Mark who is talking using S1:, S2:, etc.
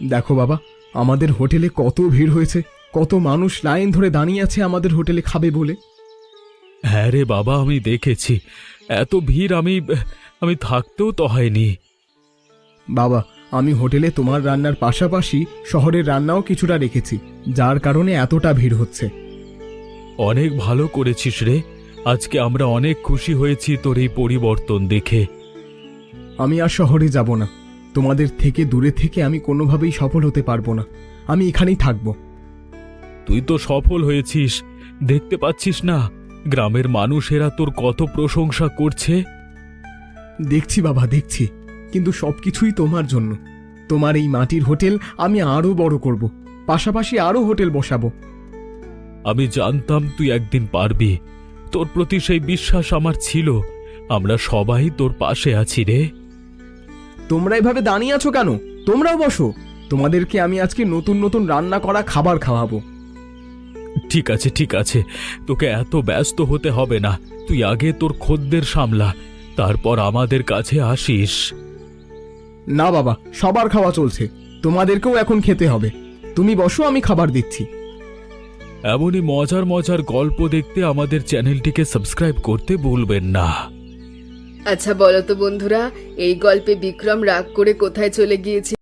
S1: দেখো বাবা, আমাদের হোটেলে কত ভিড় হয়েছে, কত মানুষ লাইন ধরে দাঁড়িয়ে আছে আমাদের হোটেলে খাবে বলে।
S2: হ্যাঁ রে বাবা, আমি দেখেছি। এত ভিড় আমি আমি থাকতেও তো হয়নি।
S1: বাবা, আমি হোটেলে তোমার রান্নার পাশাপাশি শহরের রান্নাও কিছুটা রেখেছি, যার কারণে এতটা ভিড় হচ্ছে।
S2: অনেক ভালো করেছিস রে। আজকে আমরা অনেক খুশি হয়েছি তোর এই পরিবর্তন দেখে।
S1: আমি আর শহরে যাব না। তোমাদের থেকে দূরে থেকে আমি কোনোভাবেই সফল হতে পারবো না। আমি এখানেই থাকবো।
S2: তুই তো সফল হয়েছিস, দেখতে পাচ্ছিস না? গ্রামের মানুষেরা তোর কত প্রশংসা করছে।
S1: দেখছি বাবা, দেখছি, কিন্তু সবকিছুই তোমার জন্য। তোমার এই মাটির হোটেল আমি আরো বড় করব, পাশাপাশি আরো হোটেল বসাবো।
S2: আমি জানতাম তুই একদিন পারবি। তোর প্রতি সেই বিশ্বাস আমার ছিল। আমরা সবাই তোর পাশে আছি রে।
S1: তোমরা এভাবে দাঁড়িয়ে আছো কেন? তোমরাও বসো। তোমাদেরকে আমি আজকে নতুন নতুন রান্না করা খাবার খাওয়াবো।
S2: ঠিক আছে, ঠিক আছে, তোকে এত ব্যস্ত হতে হবে না। তুই আগে তোর খদ্দের সামলা, তারপর আমাদের কাছে আসিস।
S1: না বাবা, সবার খাওয়া চলছে, তোমাদেরকেও এখন খেতে হবে। তুমি বসো, আমি খাবার দিচ্ছি।
S2: এমনই মজার মজার গল্প দেখতে আমাদের চ্যানেলটিকে সাবস্ক্রাইব করতে ভুলবেন না।
S3: আচ্ছা বলো তো বন্ধুরা, এই গল্পে বিক্রম রাগ করে কোথায় চলে গিয়েছে?